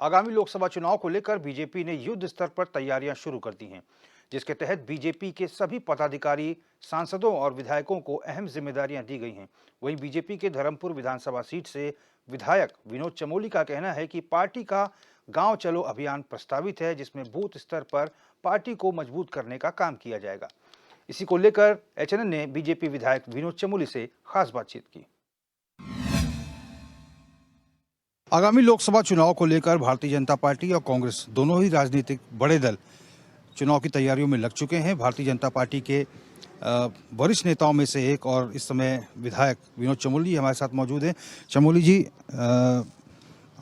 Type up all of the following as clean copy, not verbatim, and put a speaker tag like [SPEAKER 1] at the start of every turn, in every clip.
[SPEAKER 1] आगामी लोकसभा चुनाव को लेकर बीजेपी ने युद्ध स्तर पर तैयारियां शुरू कर दी हैं, जिसके तहत बीजेपी के सभी पदाधिकारी, सांसदों और विधायकों को अहम जिम्मेदारियां दी गई हैं। वहीं बीजेपी के धर्मपुर विधानसभा सीट से विधायक विनोद चमोली का कहना है कि पार्टी का गांव चलो अभियान प्रस्तावित है, जिसमें बूथ स्तर पर पार्टी को मजबूत करने का काम किया जाएगा। इसी को लेकर एचएनएन ने बीजेपी विधायक विनोद चमोली से खास बातचीत की। आगामी लोकसभा चुनाव को लेकर भारतीय जनता पार्टी और कांग्रेस दोनों ही राजनीतिक बड़े दल चुनाव की तैयारियों में लग चुके हैं। भारतीय जनता पार्टी के वरिष्ठ नेताओं में से एक और इस समय विधायक विनोद चमोली हमारे साथ मौजूद हैं। चमोली जी,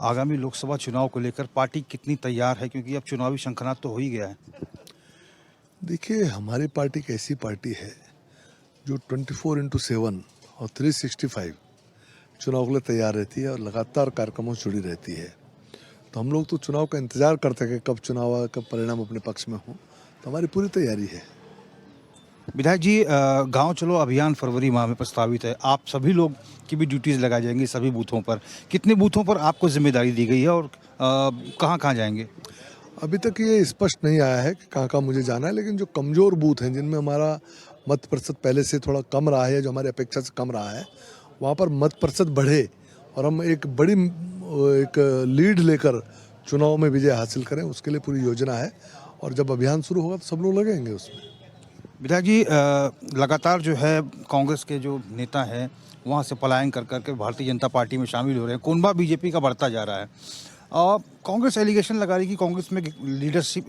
[SPEAKER 1] आगामी लोकसभा चुनाव को लेकर पार्टी कितनी तैयार है, क्योंकि अब चुनावी शंखनाद तो हो ही गया है?
[SPEAKER 2] देखिए, हमारी पार्टी एक ऐसी पार्टी है जो 24/7 और 365 चुनाव के लिए तैयार रहती है और लगातार कार्यक्रमों से जुड़ी रहती है। तो हम लोग तो चुनाव का इंतजार करते हैं कि कब चुनाव आए, कब परिणाम अपने पक्ष में हो। तो हमारी पूरी तैयारी है।
[SPEAKER 1] विधायक जी, गांव चलो अभियान फरवरी माह में प्रस्तावित है। आप सभी लोग की भी ड्यूटीज लगाई जाएंगी सभी बूथों पर। कितने बूथों पर आपको जिम्मेदारी दी गई है और कहां कहां जाएंगे?
[SPEAKER 2] अभी तक ये स्पष्ट नहीं आया है कि कहाँ कहाँ मुझे जाना है, लेकिन जो कमज़ोर बूथ हैं, जिनमें हमारा मत प्रतिशत पहले से थोड़ा कम रहा है, जो हमारी अपेक्षा से कम रहा है, वहाँ पर मत प्रतिशत बढ़े और हम एक बड़ी लीड लेकर चुनाव में विजय हासिल करें, उसके लिए पूरी योजना है। और जब अभियान शुरू होगा तो सब लोग लगेंगे उसमें।
[SPEAKER 1] विधायक जी, लगातार जो है कांग्रेस के जो नेता हैं वहाँ से पलायन कर करके भारतीय जनता पार्टी में शामिल हो रहे हैं। कोनबा बीजेपी का बढ़ता जा रहा है और कांग्रेस एलिगेशन लगा रही कि कांग्रेस में लीडरशिप,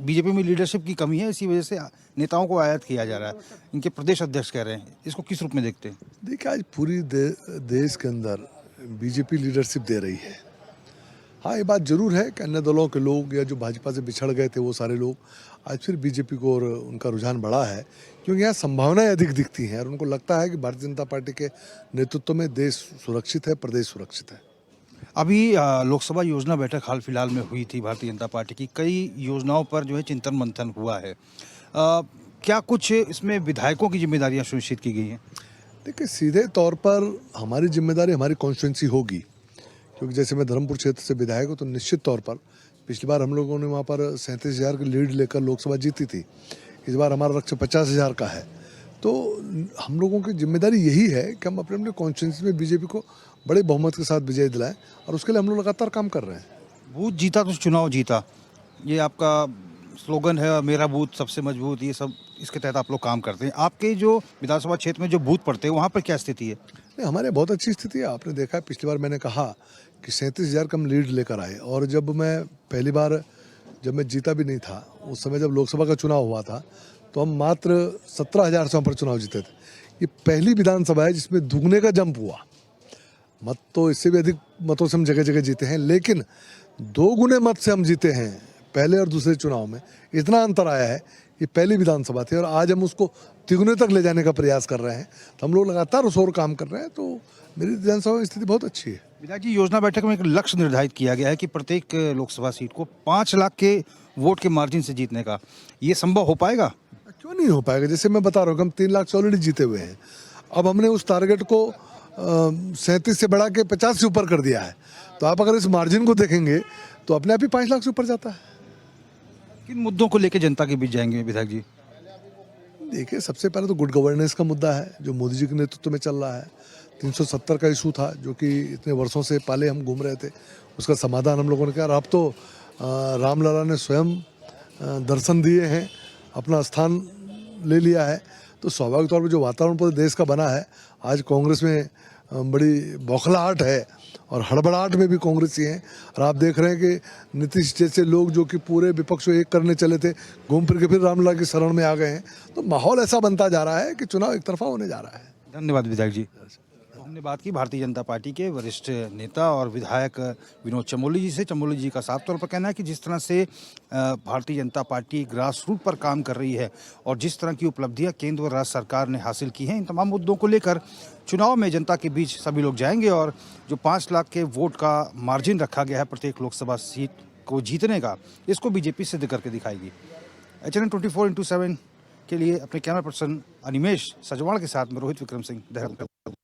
[SPEAKER 1] बीजेपी में लीडरशिप की कमी है, इसी वजह से नेताओं को आयात किया जा रहा है। इनके प्रदेश अध्यक्ष कह रहे हैं, इसको किस रूप में देखते हैं?
[SPEAKER 2] देखिए, आज पूरी देश के अंदर बीजेपी लीडरशिप दे रही है। हाँ, ये बात जरूर है कि अन्य दलों के लोग या जो भाजपा से बिछड़ गए थे वो सारे लोग आज फिर बीजेपी को और उनका रुझान बढ़ा है, क्योंकि यहाँ संभावनाएं अधिक दिखती हैं और उनको लगता है कि भारतीय जनता पार्टी के नेतृत्व में देश सुरक्षित है, प्रदेश सुरक्षित है।
[SPEAKER 1] अभी लोकसभा योजना बैठक हाल फिलहाल में हुई थी भारतीय जनता पार्टी की। कई योजनाओं पर जो है चिंतन मंथन हुआ है। क्या कुछ इसमें विधायकों की जिम्मेदारियां सुनिश्चित की गई हैं?
[SPEAKER 2] देखिए, सीधे तौर पर हमारी जिम्मेदारी हमारी कॉन्स्टिट्यूंसी होगी, क्योंकि जैसे मैं धर्मपुर क्षेत्र से विधायक हूँ, तो निश्चित तौर पर पिछली बार हम लोगों ने वहाँ पर 37,000 की लीड लेकर लोकसभा जीती थी। इस बार हमारा लक्ष्य 50,000 का है। तो हम लोगों की जिम्मेदारी यही है कि हम अपने अपने कॉन्स्टिट्यूंसी में बीजेपी को बड़े बहुमत के साथ विजय दिलाएं और उसके लिए हम लोग लगातार काम कर रहे हैं।
[SPEAKER 1] बूथ जीता तो चुनाव जीता, ये आपका स्लोगन है और मेरा बूथ सबसे मजबूत, ये सब इसके तहत आप लोग काम करते हैं। आपके जो विधानसभा क्षेत्र में जो बूथ पड़ते हैं वहाँ पर क्या स्थिति है?
[SPEAKER 2] नहीं, हमारे बहुत अच्छी स्थिति है। आपने देखा है, पिछली बार मैंने कहा कि 37,000 का हम लीड लेकर आए, और जब मैं पहली बार जब मैं जीता भी नहीं था, उस समय जब लोकसभा का चुनाव हुआ था, तो हम मात्र 17,000 से पर चुनाव जीते थे। ये पहली विधानसभा है जिसमें दुगने का जंप हुआ। मत तो इससे भी अधिक मतों से हम जगह जगह जीते हैं, लेकिन 2 गुने मत से हम जीते हैं पहले और दूसरे चुनाव में। इतना अंतर आया है। ये पहली विधानसभा थी और आज हम उसको तिगुने तक ले जाने का प्रयास कर रहे हैं। तो हम लोग लगातार उस ओर काम कर रहे हैं। तो मेरी विधानसभा की स्थिति बहुत अच्छी है।
[SPEAKER 1] विधायक जी, योजना बैठक में एक लक्ष्य निर्धारित किया गया है कि प्रत्येक लोकसभा सीट को 5 लाख के वोट के मार्जिन से जीतने का। ये संभव हो पाएगा?
[SPEAKER 2] क्यों नहीं हो पाएगा? जैसे मैं बता रहा हूँ कि हम 3 लाख से ऑलरेडी जीते हुए हैं। अब हमने उस टारगेट को 37 से बढ़ा के 50 से ऊपर कर दिया है। तो आप अगर इस मार्जिन को देखेंगे तो अपने आप ही 5 लाख से ऊपर जाता है।
[SPEAKER 1] किन मुद्दों को लेकर जनता के बीच जाएंगे विधायक जी?
[SPEAKER 2] देखिए, सबसे पहले तो गुड गवर्नेंस का मुद्दा है, जो मोदी जी के नेतृत्व में चल रहा है। 370 का इशू था, जो कि इतने वर्षों से पहले हम घूम रहे थे, उसका समाधान हम लोगों ने किया। और अब तो रामलला ने स्वयं दर्शन दिए हैं, अपना स्थान ले लिया है। तो स्वाभाविक तौर पर जो वातावरण पूरे देश का बना है, आज कांग्रेस में बड़ी बौखलाहट है और हड़बड़ाहट में भी कांग्रेसी हैं। और आप देख रहे हैं कि नीतीश जैसे लोग जो कि पूरे विपक्ष को एक करने चले थे, घूम फिर के फिर रामलला की शरण में आ गए हैं। तो माहौल ऐसा बनता जा रहा है कि चुनाव एक तरफा होने जा रहा है।
[SPEAKER 1] धन्यवाद विधायक जी। हमने बात की भारतीय जनता पार्टी के वरिष्ठ नेता और विधायक विनोद चमोली जी से। चमोली जी का साफ तौर पर कहना है कि जिस तरह से Bharatiya Janata party grass root पर काम कर रही है और जिस तरह की उपलब्धियां केंद्र और राज्य सरकार ने हासिल की हैं, इन तमाम मुद्दों को लेकर चुनाव में जनता के बीच सभी लोग जाएंगे और जो 5 लाख के वोट का मार्जिन रखा गया है प्रत्येक लोकसभा सीट को जीतने का, इसको बीजेपी सिद्ध करके दिखाएगी। एचएनएन 24/7 के लिए अपने कैमरा पर्सन अनिमेश सजवाण के साथ में रोहित विक्रम सिंह, देहरादून।